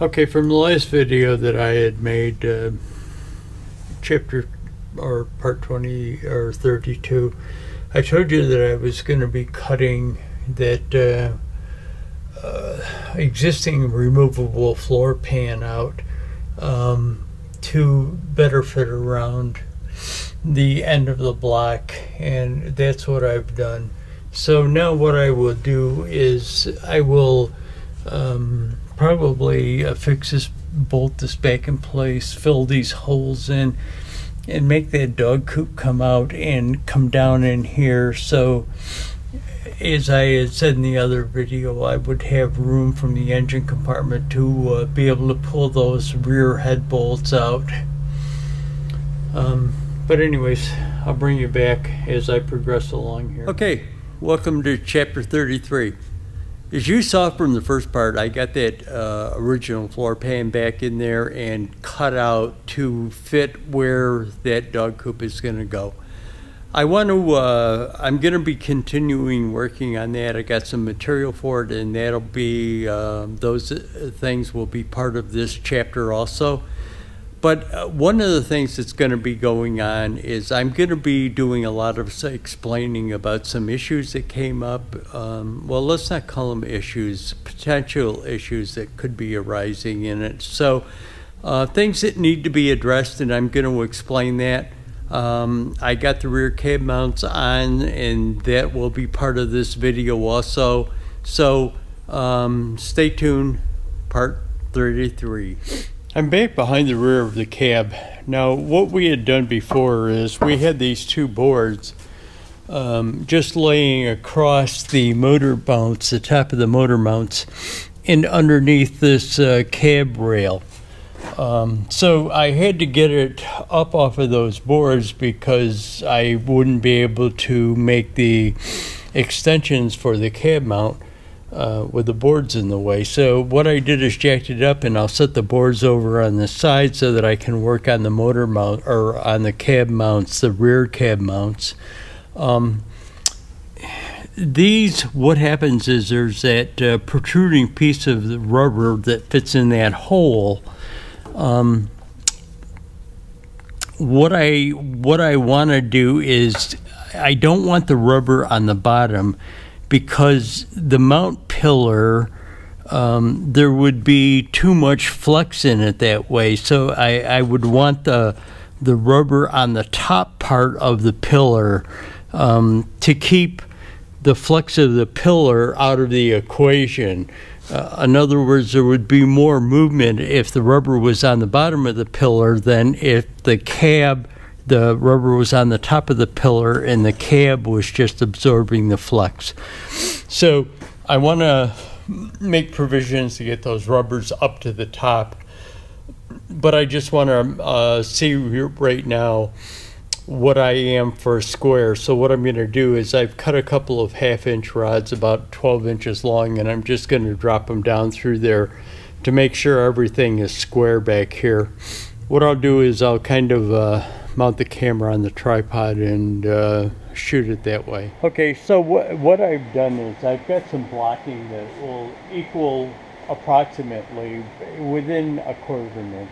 Okay, from the last video that I had made, chapter or part 20 or 32, I told you that I was going to be cutting that existing removable floor pan out to better fit around the end of the block, and that's what I've done. So now what I will do is I will probably bolt this back in place, fill these holes in, and make that dog coop come out and come down in here. So as I had said in the other video, I would have room from the engine compartment to be able to pull those rear head bolts out. But anyways, I'll bring you back as I progress along here. Okay, welcome to chapter 33. As you saw from the first part, I got that original floor pan back in there and cut out to fit where that dog coop is going to go. I'm going to be continuing working on that. I got some material for it, and that'll be, those things will be part of this chapter also. But one of the things that's going to be going on is I'm going to be doing a lot of explaining about some issues that came up. Well, let's not call them issues, potential issues that could be arising in it. So things that need to be addressed, and I'm going to explain that. I got the rear cab mounts on, and that will be part of this video also. So stay tuned, part 33. I'm back behind the rear of the cab. Now, what we had done before is we had these two boards just laying across the motor mounts, the top of the motor mounts, and underneath this cab rail. So I had to get it up off of those boards because I wouldn't be able to make the extensions for the cab mount with the boards in the way. So what I did is jacked it up, and I'll set the boards over on the side so that I can work on the motor mount, or on the cab mounts, the rear cab mounts. What happens is there's that protruding piece of the rubber that fits in that hole. What I want to do is I don't want the rubber on the bottom, because the mount pillar, there would be too much flex in it that way. So I would want the rubber on the top part of the pillar to keep the flex of the pillar out of the equation. In other words, there would be more movement if the rubber was on the bottom of the pillar than if the rubber was on the top of the pillar and the cab was just absorbing the flex. So I want to make provisions to get those rubbers up to the top, but I just want to see right now what I am for a square. So what I'm going to do is I've cut a couple of 1/2-inch rods about 12 inches long, and I'm just going to drop them down through there to make sure everything is square back here. What I'll do is I'll kind of mount the camera on the tripod and shoot it that way. Okay, so what I've done is I've got some blocking that will equal approximately within 1/4 inch.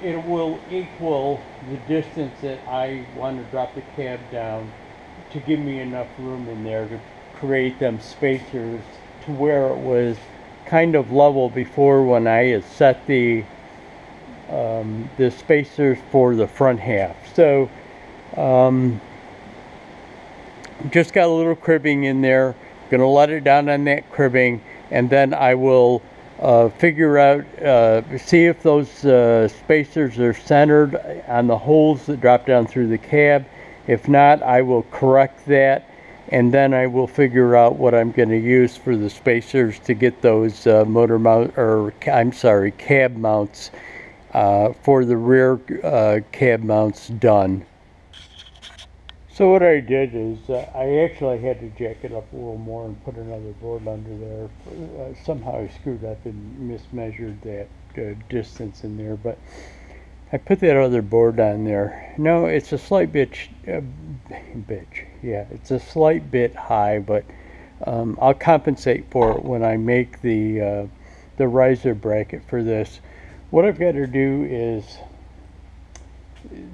It will equal the distance that I want to drop the cab down to give me enough room in there to create them spacers to where it was kind of level before when I had set the spacers for the front half. So just got a little cribbing in there, gonna let it down on that cribbing, and then I will figure out, see if those spacers are centered on the holes that drop down through the cab. If not, I will correct that, and then I will figure out what I'm going to use for the spacers to get those cab mounts for the rear cab mounts done. So what I did is I actually had to jack it up a little more and put another board under there. Somehow I screwed up and mismeasured that distance in there, but I put that other board on there. No, it's a slight bit, it's a slight bit high, but I'll compensate for it when I make the the riser bracket for this. What I've got to do is,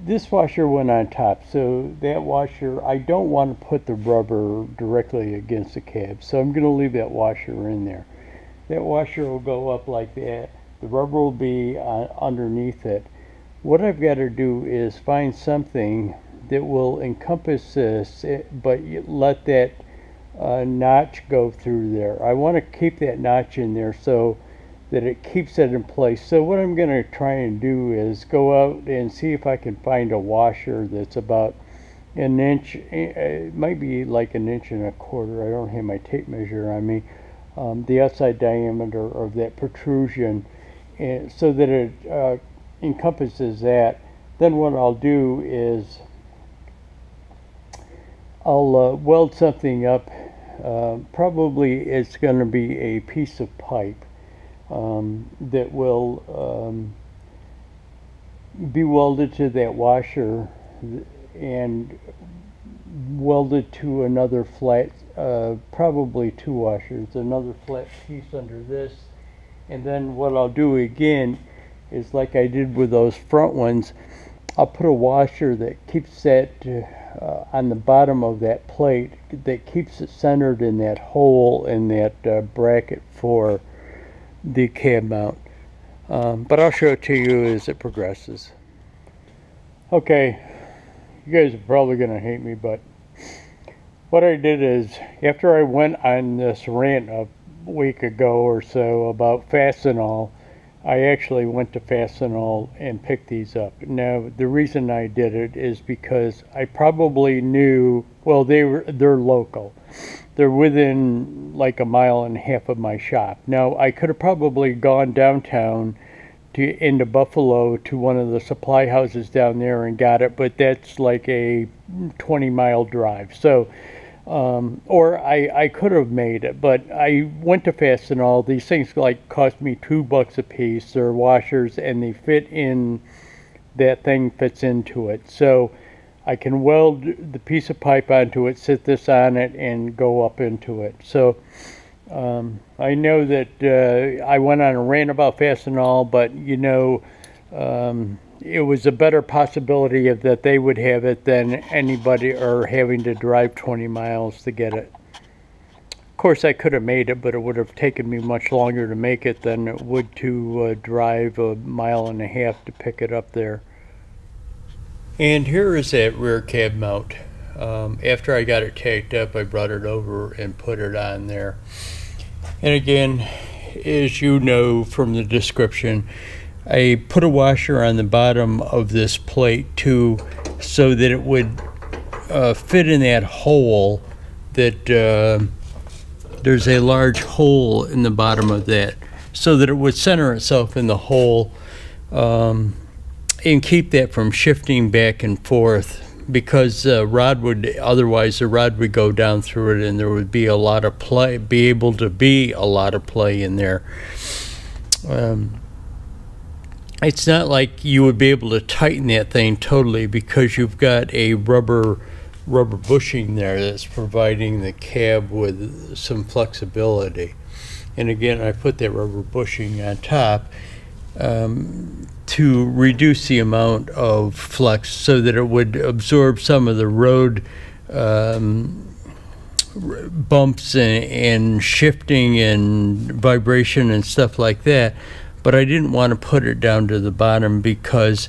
this washer went on top, so that washer, I don't want to put the rubber directly against the cab, so I'm going to leave that washer in there. That washer will go up like that. The rubber will be underneath it. What I've got to do is find something that will encompass this, but let that notch go through there. I want to keep that notch in there so that it keeps it in place. So what I'm going to try and do is go out and see if I can find a washer that's about an inch, it might be like 1.25 inches. I don't have my tape measure on me. The outside diameter of that protrusion, and so that it encompasses that. Then what I'll do is I'll weld something up. Probably it's going to be a piece of pipe that will be welded to that washer and welded to another flat, probably 2 washers, another flat piece under this. And then what I'll do again is, like I did with those front ones, I'll put a washer that keeps that on the bottom of that plate, that keeps it centered in that hole in that bracket for the cab mount. But I'll show it to you as it progresses. Okay, you guys are probably going to hate me, but what I did is, after I went on this rant a week ago or so about Fastenal, I actually went to Fastenal and picked these up. Now, the reason I did it is because I probably knew, well, they're local. They're within like 1.5 miles of my shop. Now, I could have probably gone downtown into Buffalo to one of the supply houses down there and got it, but that's like a 20-mile drive. So, or I could have made it, but I went to Fastenal. These things like cost me $2 a piece. They're washers, and they fit in, that thing fits into it. So I can weld the piece of pipe onto it, sit this on it, and go up into it. So I know that I went on a rant about Fastenal, but you know, it was a better possibility of that they would have it than anybody, or having to drive 20 miles to get it. Of course, I could have made it, but it would have taken me much longer to make it than it would to drive 1.5 miles to pick it up there. And here is that rear cab mount. After I got it tacked up, I brought it over and put it on there. And again, as you know from the description, I put a washer on the bottom of this plate too, so that it would fit in that hole, that there's a large hole in the bottom of that, so that it would center itself in the hole and keep that from shifting back and forth, because otherwise the rod would go down through it and there would be a lot of play, in there. It's not like you would be able to tighten that thing totally, because you've got a rubber bushing there that's providing the cab with some flexibility. And again, I put that rubber bushing on top to reduce the amount of flex, so that it would absorb some of the road bumps and shifting and vibration and stuff like that. But I didn't want to put it down to the bottom, because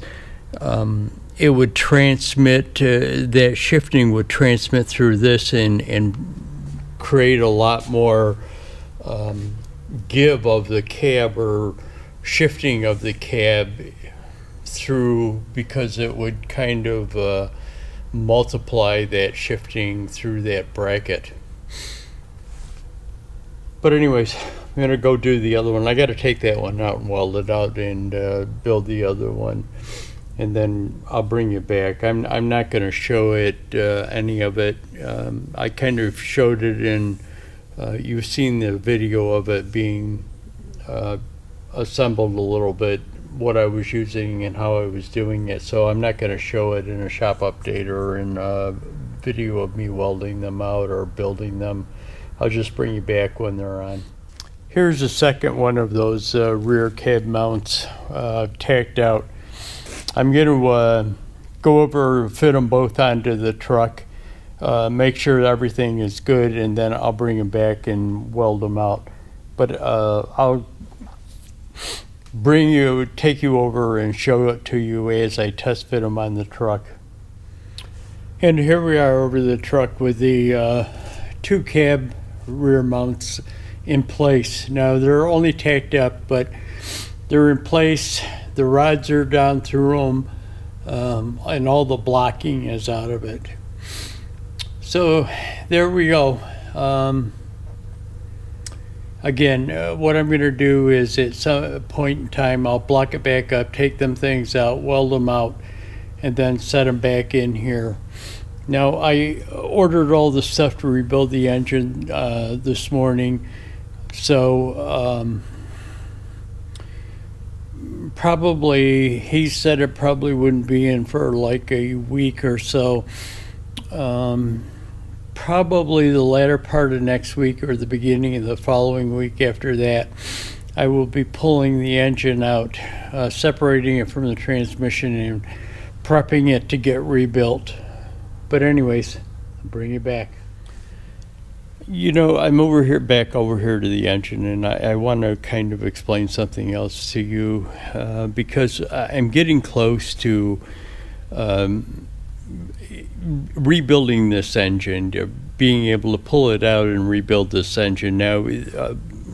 it would transmit, that shifting would transmit through this and create a lot more give of the cab, or shifting of the cab through, because it would kind of multiply that shifting through that bracket. But anyways, I'm going to go do the other one. I got to take that one out and weld it out and build the other one, and then I'll bring you back. I'm not going to show it, any of it. I kind of showed it in, you've seen the video of it being assembled a little bit, what I was using and how I was doing it. So I'm not going to show it in a shop update or in a video of me welding them out or building them. I'll just bring you back when they're on. Here's the second one of those rear cab mounts tacked out. I'm going to go over, fit them both onto the truck, make sure everything is good, and then I'll bring them back and weld them out. But I'll take you over and show it to you as I test fit them on the truck. And here we are over the truck with the two cab rear mounts in place. Now they're only tacked up, but they're in place. The rods are down through them, and all the blocking is out of it. So there we go. Again, what I'm going to do is at some point in time I'll block it back up, take them things out, weld them out, and then set them back in here. Now I ordered all the stuff to rebuild the engine this morning, so probably, he said it probably wouldn't be in for like a week or so. Probably the latter part of next week or the beginning of the following week after that, I will be pulling the engine out, separating it from the transmission and prepping it to get rebuilt. But anyways, I'll bring you back. You know, I'm back over here to the engine, and I want to kind of explain something else to you, because I'm getting close to rebuilding this engine, being able to pull it out and rebuild this engine. Now,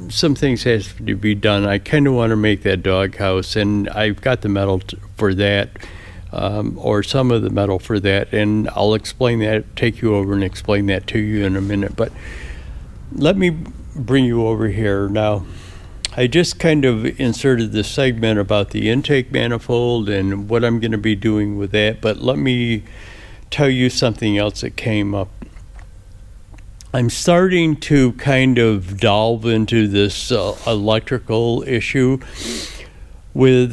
some things have to be done. I kind of want to make that doghouse, and I've got the metal for that, or some of the metal for that, and I'll explain that, take you over and explain that to you in a minute. But let me bring you over here. Now, I just kind of inserted this segment about the intake manifold and what I'm going to be doing with that, but let me tell you something else that came up. I'm starting to kind of delve into this electrical issue with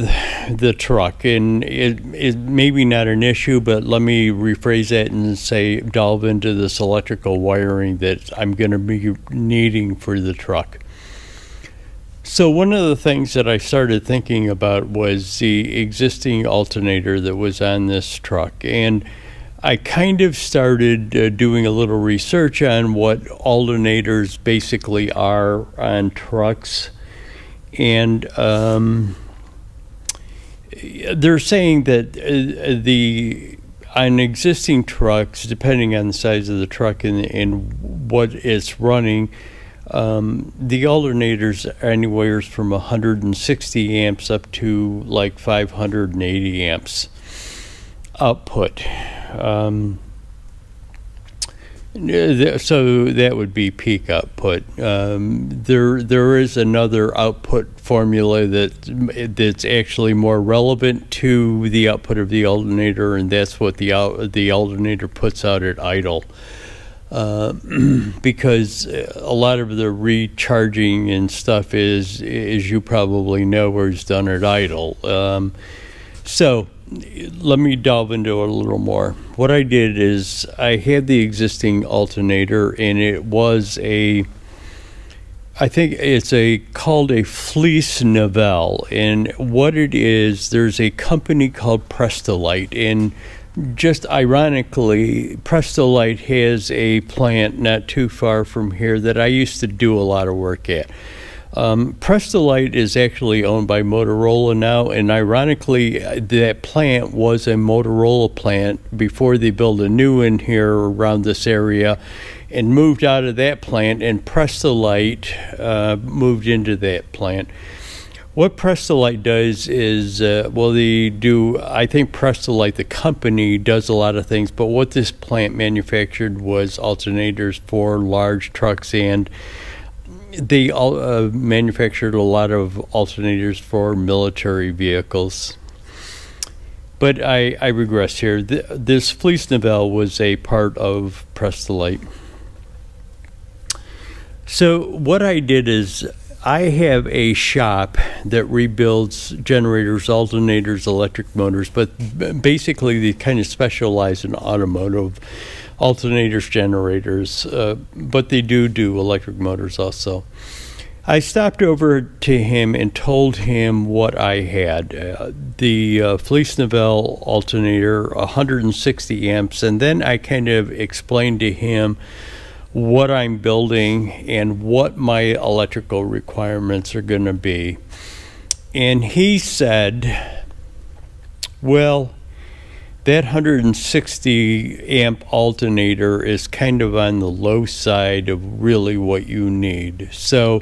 the truck, and it maybe not an issue, but let me rephrase that and say delve into this electrical wiring that I'm going to be needing for the truck. So one of the things that I started thinking about was the existing alternator that was on this truck, and I kind of started doing a little research on what alternators basically are on trucks, and they're saying that on existing trucks, depending on the size of the truck and what it's running, the alternators are anywhere from 160 amps up to like 580 amps output. So that would be peak output. There is another output formula that's actually more relevant to the output of the alternator, and that's what the alternator puts out at idle. Because a lot of the recharging and stuff is, as you probably know, is done at idle. So let me delve into it a little more. What I did is I had the existing alternator, and it was I think it's called a fleece nivelle. And what it is, there's a company called Prestolite, and just ironically, Prestolite has a plant not too far from here that I used to do a lot of work at. Prestolite is actually owned by Motorola now, and ironically, that plant was a Motorola plant before they built a new one here around this area, and moved out of that plant, and Prestolite moved into that plant. What Prestolite does is, well, I think Prestolite, the company, does a lot of things, but what this plant manufactured was alternators for large trucks, and they manufactured a lot of alternators for military vehicles. But I regress here. This fleece nivelle was a part of Prestolite. So what I did is I have a shop that rebuilds generators, alternators, electric motors, but basically they kind of specialize in automotive alternators, generators, but they do electric motors also. I stopped over to him and told him what I had. The Fleece-Nivelle alternator, 160 amps, and then I kind of explained to him what I'm building and what my electrical requirements are going to be. And he said, well, that 160 amp alternator is kind of on the low side of really what you need. So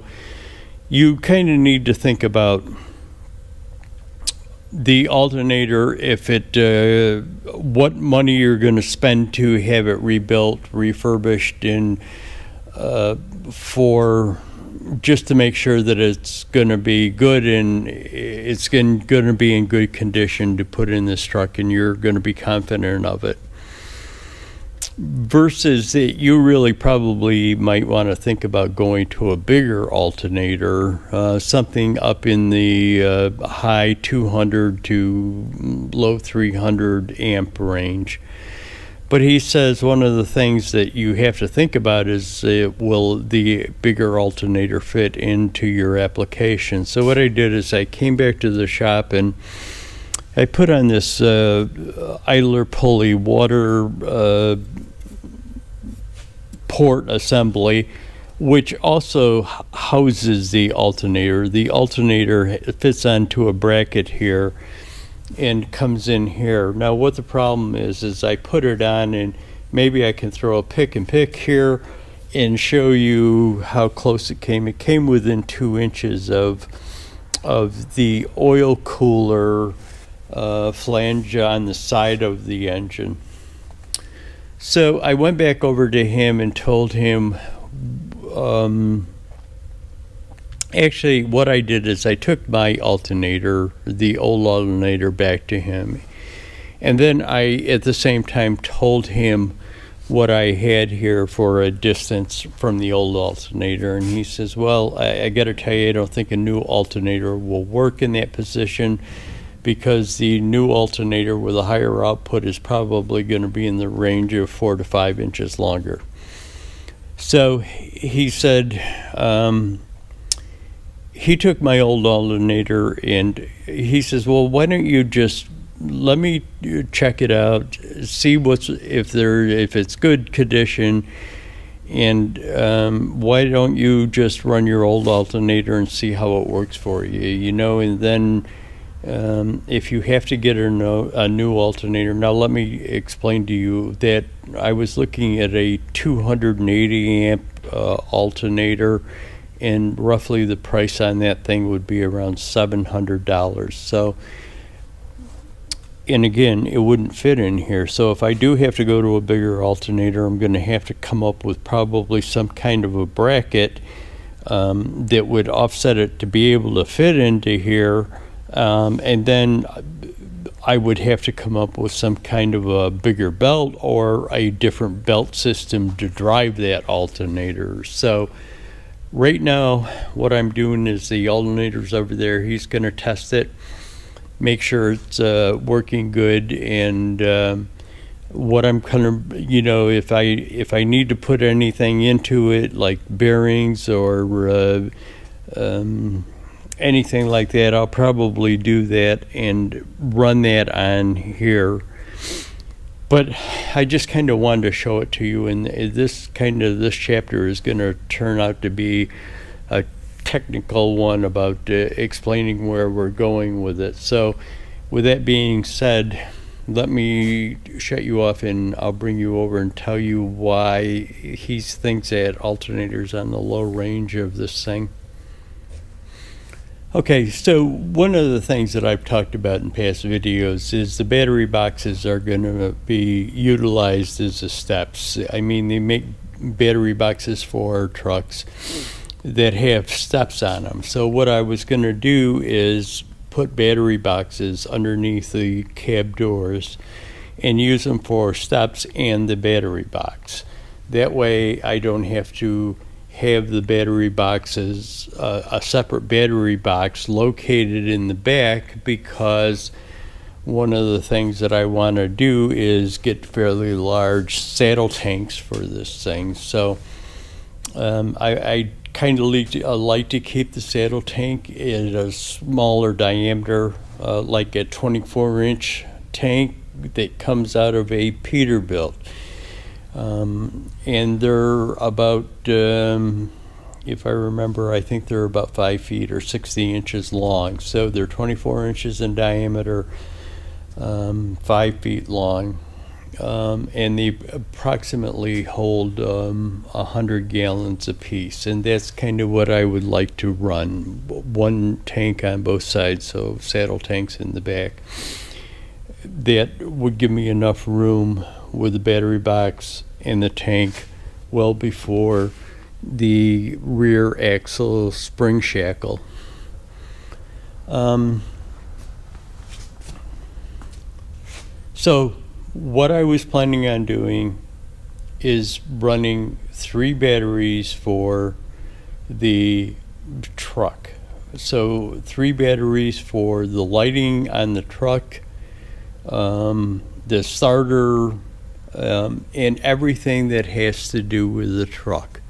you kind of need to think about the alternator, if it what money you're going to spend to have it rebuilt, refurbished, and for just to make sure that it's going to be good and it's going to be in good condition to put in this truck, and you're going to be confident of it. Versus that you really probably might want to think about going to a bigger alternator, something up in the high 200 to low 300 amp range. But he says one of the things that you have to think about is will the bigger alternator fit into your application? So what I did is I came back to the shop and I put on this idler pulley water port assembly, which also houses the alternator. The alternator fits onto a bracket here and comes in here. Now what the problem is I put it on, and maybe I can throw a pick and pick here and show you how close it came. It came within 2 inches of the oil cooler flange on the side of the engine. So I went back over to him and told him, actually what I did is I took my alternator, the old alternator, back to him. And then I, at the same time, told him what I had here for a distance from the old alternator. And he says, well, I got to tell you, I don't think a new alternator will work in that position, because the new alternator with a higher output is probably going to be in the range of 4 to 5 inches longer. So he said, he took my old alternator and he says, well, why don't you just let me check it out, see if it's good condition, and why don't you just run your old alternator and see how it works for you, you know, and then if you have to get a new alternator. Now let me explain to you that I was looking at a 280 amp alternator, and roughly the price on that thing would be around $700. So, and again, it wouldn't fit in here. So if I do have to go to a bigger alternator, I'm going to have to come up with probably some kind of a bracket that would offset it to be able to fit into here. And then I would have to come up with some kind of a bigger belt or a different belt system to drive that alternator. So right now what I'm doing is the alternator's over there. He's going to test it, make sure it's working good, and what I'm kind of, you know, if I need to put anything into it like bearings or anything like that, I'll probably do that and run that on here. But I just kind of wanted to show it to you, and this chapter is going to turn out to be a technical one about explaining where we're going with it. So with that being said, let me shut you off and I'll bring you over and tell you why he thinks that alternator's on the low range of this thing. Okay, so one of the things that I've talked about in past videos is the battery boxes are going to be utilized as the steps. I mean, they make battery boxes for trucks that have steps on them. So what I was going to do is put battery boxes underneath the cab doors and use them for steps and the battery box. That way I don't have to have the battery boxes, a separate battery box located in the back, because one of the things that I want to do is get fairly large saddle tanks for this thing. So I kind of like to keep the saddle tank in a smaller diameter, like a 24-inch tank that comes out of a Peterbilt. And they're about, if I remember, I think they're about 5 feet or 60 inches long. So they're 24 inches in diameter, 5 feet long. And they approximately hold 100 gallons apiece, and that's kind of what I would like to run. One tank on both sides, so saddle tanks in the back. That would give me enough room with the battery box and the tank well before the rear axle spring shackle. So what I was planning on doing is running 3 batteries for the truck. So 3 batteries for the lighting on the truck, the starter, and everything that has to do with the truck.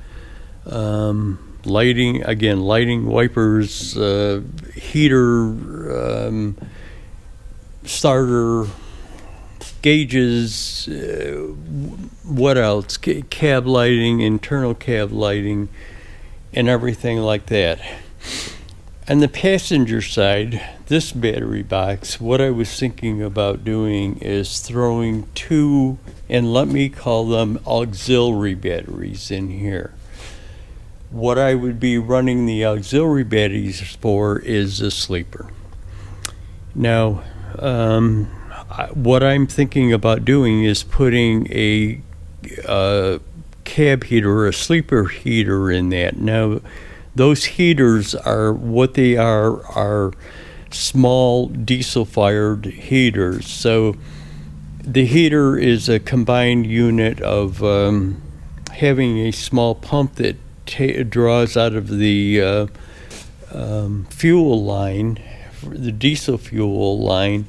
Lighting, again, lighting, wipers, heater, starter, gauges, what else? Cab lighting, internal cab lighting, and everything like that. On the passenger side, this battery box, what I was thinking about doing is throwing 2, and let me call them auxiliary batteries in here. What I would be running the auxiliary batteries for is a sleeper. Now, what I'm thinking about doing is putting a cab heater or a sleeper heater in that. Now, those heaters are what they are small diesel-fired heaters. So the heater is a combined unit of having a small pump that draws out of the fuel line, the diesel fuel line,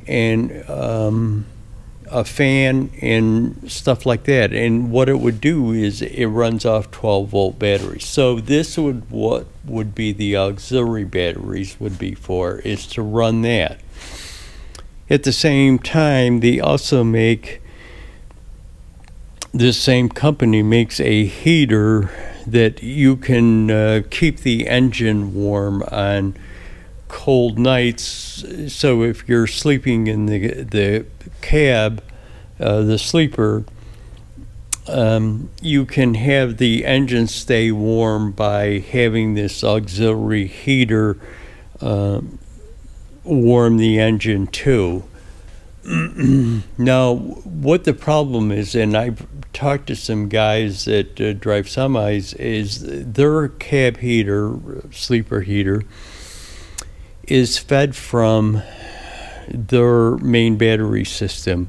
and a fan and stuff like that. And what it would do is it runs off 12-volt batteries. So this would, what would be the auxiliary batteries would be for, is to run that. At the same time, they also make, this same company makes a heater that you can keep the engine warm on cold nights. So if you're sleeping in the cab, the sleeper, you can have the engine stay warm by having this auxiliary heater warm the engine too. Now, what the problem is, and I've talked to some guys that drive semis, is their cab heater, sleeper heater, is fed from their main battery system,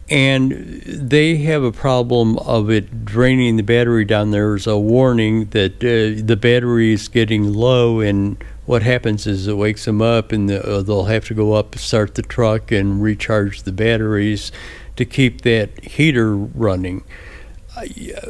and they have a problem of it draining the battery down. There's a warning that the battery is getting low, and what happens is it wakes them up, and they'll have to go up, start the truck, and recharge the batteries to keep that heater running.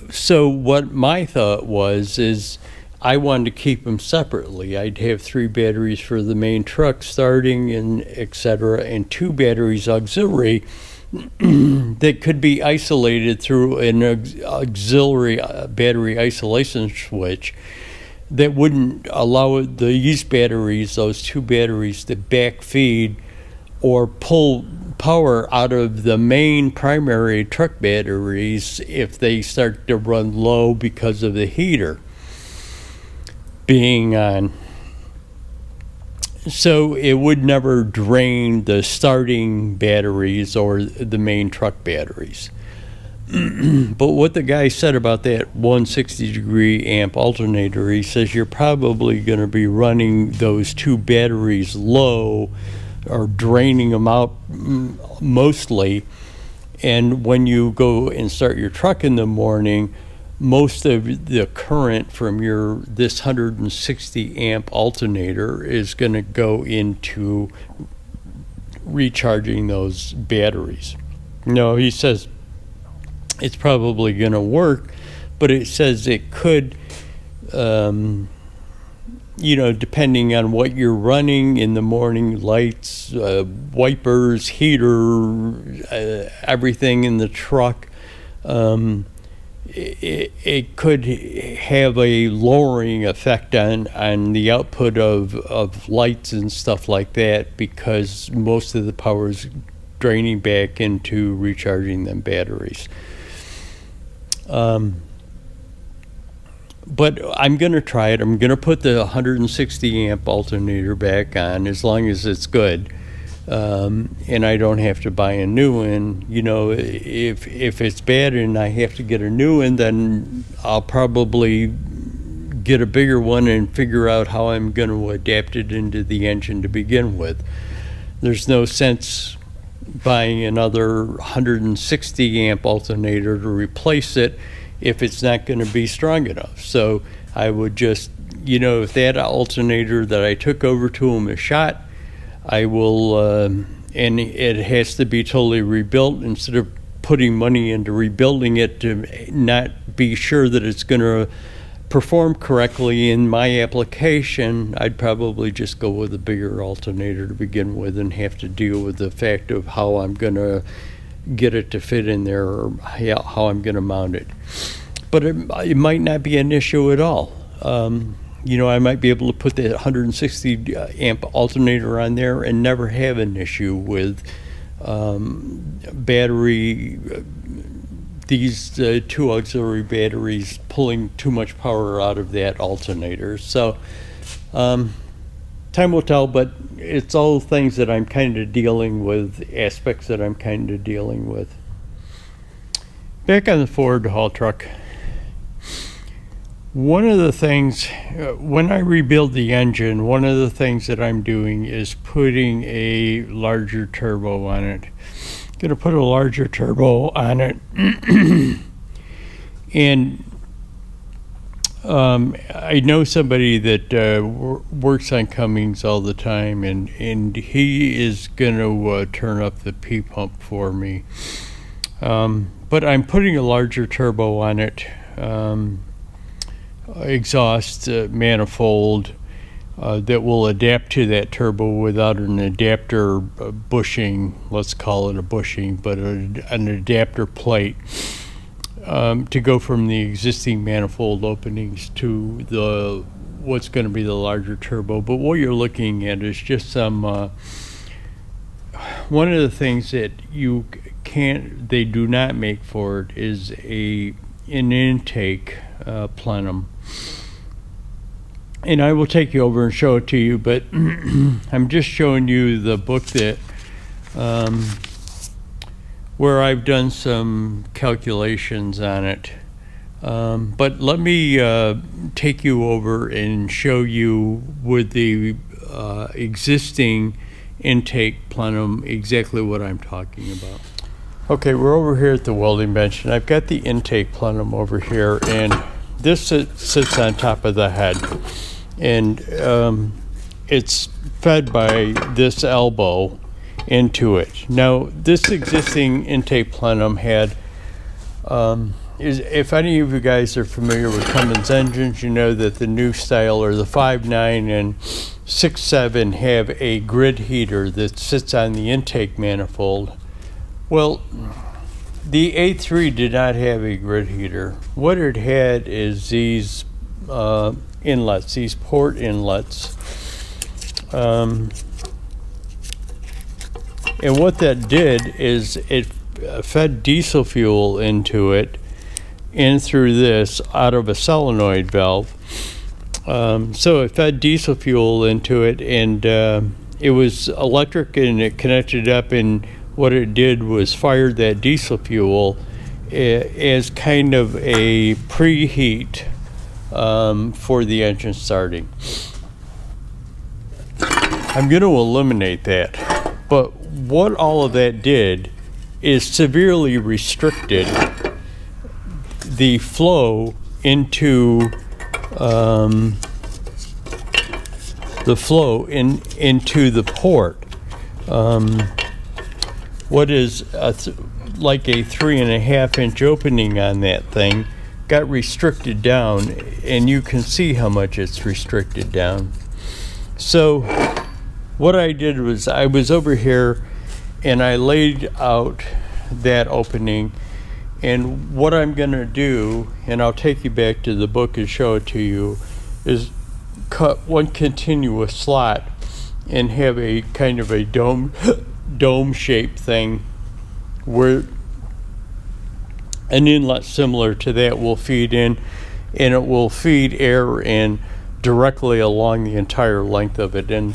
So what my thought was is I wanted to keep them separately. I'd have 3 batteries for the main truck starting and etc., and 2 batteries auxiliary that could be isolated through an auxiliary battery isolation switch that wouldn't allow these batteries, those 2 batteries, to backfeed or pull power out of the main primary truck batteries if they start to run low because of the heater being on. So it would never drain the starting batteries or the main truck batteries. But what the guy said about that 160-degree amp alternator, he says you're probably going to be running those 2 batteries low or draining them out mostly, and when you go and start your truck in the morning, most of the current from this 160 amp alternator is going to go into recharging those batteries. No, he says it's probably going to work, but it says it could, you know, depending on what you're running in the morning, lights, wipers, heater, everything in the truck, it could have a lowering effect on the output of lights and stuff like that, because most of the power is draining back into recharging them batteries. But I'm going to try it. I'm going to put the 160 amp alternator back on as long as it's good. And I don't have to buy a new one. You know, if it's bad and I have to get a new one, then I'll probably get a bigger one and figure out how I'm going to adapt it into the engine to begin with. There's no sense buying another 160 amp alternator to replace it if it's not going to be strong enough. So I would just, you know, if that alternator that I took over to him is shot, I will, and it has to be totally rebuilt. Instead of putting money into rebuilding it to not be sure that it's going to perform correctly in my application, I'd probably just go with a bigger alternator to begin with and have to deal with the fact of how I'm going to get it to fit in there, or how I'm going to mount it. But it might not be an issue at all. You know, I might be able to put the 160 amp alternator on there and never have an issue with battery, these two auxiliary batteries pulling too much power out of that alternator. So time will tell, but it's all things that I'm kind of dealing with, aspects that I'm kind of dealing with. Back on the Ford haul truck, one of the things, when I rebuild the engine, one of the things that I'm doing is putting a larger turbo on it. I'm going to put a larger turbo on it. And I know somebody that works on Cummings all the time, and he is going to turn up the P-pump for me. But I'm putting a larger turbo on it, exhaust manifold that will adapt to that turbo without an adapter bushing, let's call it a bushing, but an adapter plate. To go from the existing manifold openings to the what's going to be the larger turbo. But what you're looking at is just some one of the things that they do not make for it is an intake plenum. And I will take you over and show it to you, but I'm just showing you the book that where I've done some calculations on it. But let me take you over and show you with the existing intake plenum exactly what I'm talking about. Okay, we're over here at the welding bench, and I've got the intake plenum over here, and this sits on top of the head, and it's fed by this elbow into it. Now, this existing intake plenum had, if any of you guys are familiar with Cummins engines, you know that the new style, or the 5.9 and 6.7, have a grid heater that sits on the intake manifold. Well, the A3 did not have a grid heater. What it had is these inlets, these port inlets. And what that did is it fed diesel fuel into it, in through this, out of a solenoid valve. So it fed diesel fuel into it, and it was electric, and it connected up, and what it did was fired that diesel fuel as kind of a preheat for the engine starting. I'm going to eliminate that, but what all of that did is severely restricted the flow into into the port. What is like a 3.5 inch opening on that thing got restricted down, and you can see how much it's restricted down. So what I did was I was over here and I laid out that opening, and what I'm going to do, and I'll take you back to the book and show it to you, is cut one continuous slot and have a kind of a dome shaped thing where an inlet similar to that will feed in, and it will feed air in directly along the entire length of it. And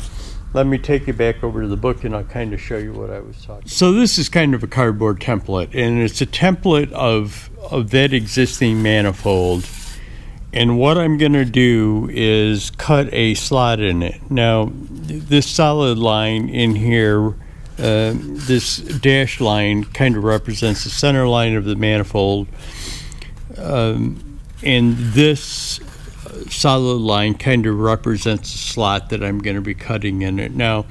let me take you back over to the book and I'll kind of show you what I was talking about. So this is kind of a cardboard template, and it's a template of that existing manifold. And what I'm going to do is cut a slot in it. Now, this solid line in here, this dashed line kind of represents the center line of the manifold. And this solid line kind of represents the slot that I'm going to be cutting in it. Now,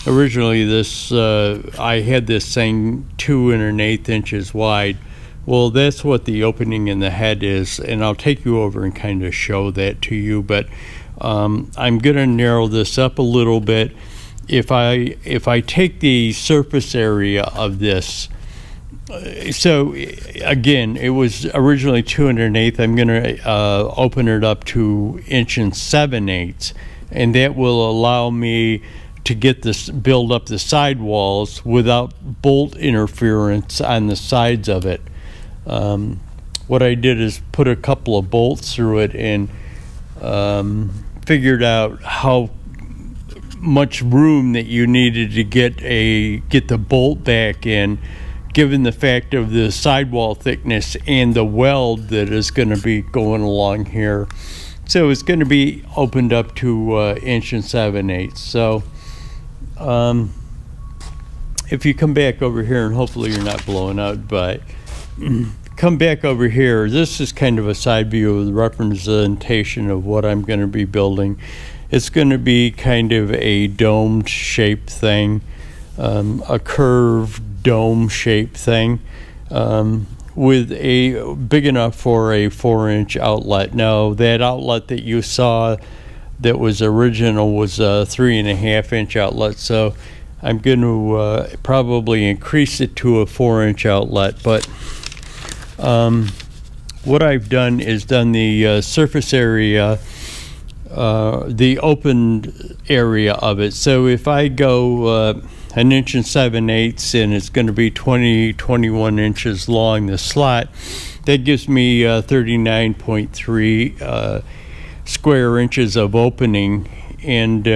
originally this, I had this thing 2 1/8 inches wide. Well, that's what the opening in the head is, and I'll take you over and kind of show that to you. But I'm going to narrow this up a little bit. If I take the surface area of this, so again, it was originally 2 1/8. I'm going to open it up to 1 7/8, and that will allow me to get this, build up the side walls without bolt interference on the sides of it. What I did is put a couple of bolts through it and figured out how much room that you needed to get the bolt back in, given the fact of the sidewall thickness and the weld that is going to be going along here. So it's going to be opened up to 1 7/8. So if you come back over here, and hopefully you're not blowing out, but come back over here, this is kind of a side view of the representation of what I'm going to be building. It's going to be kind of a domed shaped thing, a curved dome shaped thing, with a big enough for a 4-inch outlet. Now, that outlet that you saw that was original was a 3.5-inch outlet, so I'm going to probably increase it to a 4-inch outlet. But what I've done is done the surface area, the opened area of it. So if I go 1 7/8, and it's going to be 21 inches long, the slot, that gives me 39.3 square inches of opening. And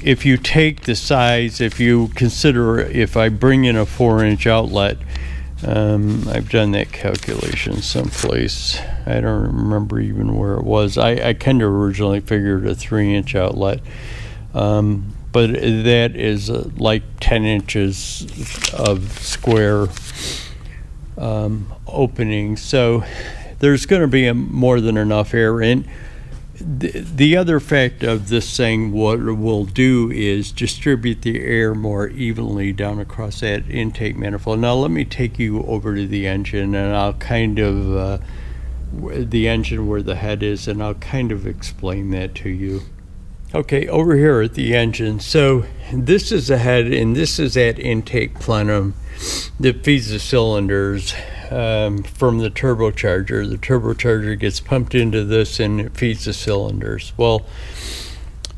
if you take the size, if you consider, if I bring in a 4-inch outlet, I've done that calculation someplace. I don't remember even where it was. I kind of originally figured a 3-inch outlet, but that is like 10 inches of square opening. So there's going to be more than enough air in. The other fact of this thing, what it will do is distribute the air more evenly down across that intake manifold. Now let me take you over to the engine, and I'll kind of, the engine where the head is, and I'll kind of explain that to you. Okay, over here at the engine, so this is the head, and this is that intake plenum that feeds the cylinders from the turbocharger. The turbocharger gets pumped into this and it feeds the cylinders. Well,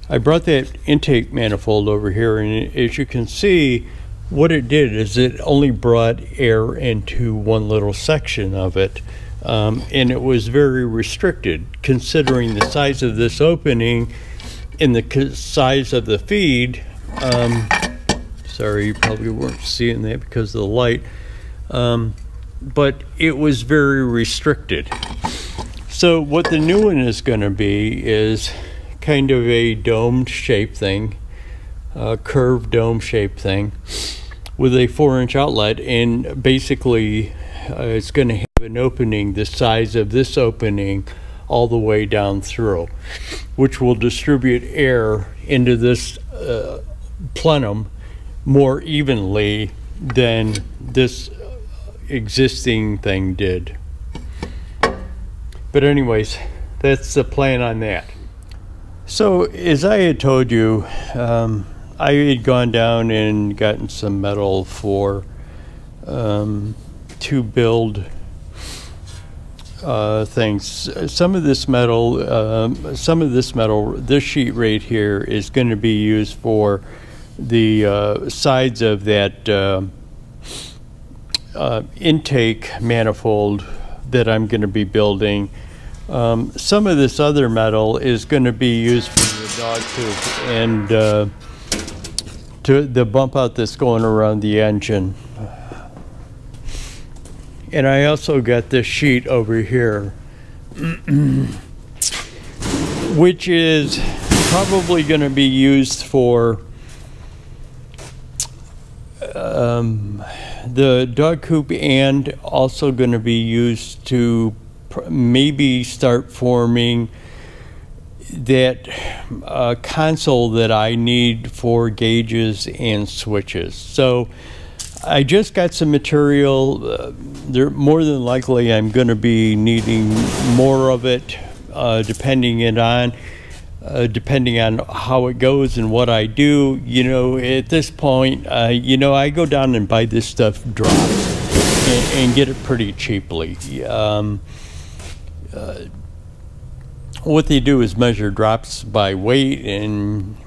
I brought that intake manifold over here, and as you can see, what it did is it only brought air into one little section of it, and it was very restricted considering the size of this opening and the size of the feed. Sorry, you probably weren't seeing that because of the light. But it was very restricted. So what the new one is going to be is kind of a domed shape thing, a curved dome shape thing with a 4-inch outlet, and basically it's going to have an opening the size of this opening all the way down through, which will distribute air into this plenum more evenly than this existing thing did. But anyways, that's the plan on that. So as I had told you, I had gone down and gotten some metal for to build things. Some of this metal, this sheet right here is going to be used for the sides of that intake manifold that I'm going to be building. Some of this other metal is going to be used for the dog tube and to the bump out that's going around the engine. And I also got this sheet over here, which is probably going to be used for the dog coop, and also going to be used to maybe start forming that console that I need for gauges and switches. So I just got some material. More than likely I'm going to be needing more of it, depending on how it goes and what I do. You know, at this point, you know, I go down and buy this stuff dropped and get it pretty cheaply. What they do is measure drops by weight, and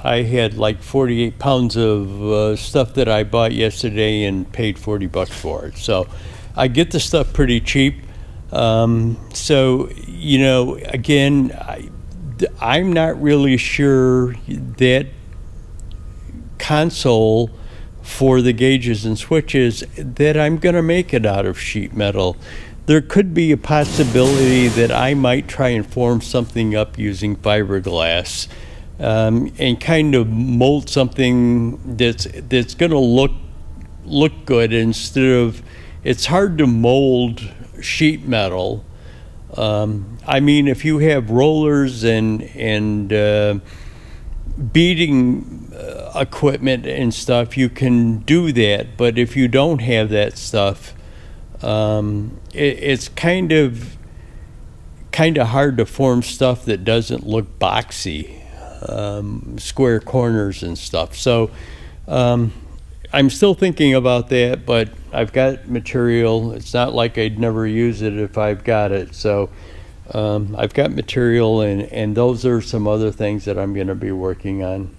I had like 48 pounds of stuff that I bought yesterday and paid 40 bucks for it. So I get the stuff pretty cheap. So, you know, again, I'm not really sure that console for the gauges and switches that I'm going to make it out of sheet metal. There could be a possibility that I might try and form something up using fiberglass, and kind of mold something that's going to look good instead of. It's hard to mold sheet metal. I mean, if you have rollers and beading equipment and stuff, you can do that. But if you don't have that stuff, it's kind of hard to form stuff that doesn't look boxy, square corners and stuff. So I'm still thinking about that, but I've got material. It's not like I'd never use it if I've got it. So I've got material, and those are some other things that I'm going to be working on.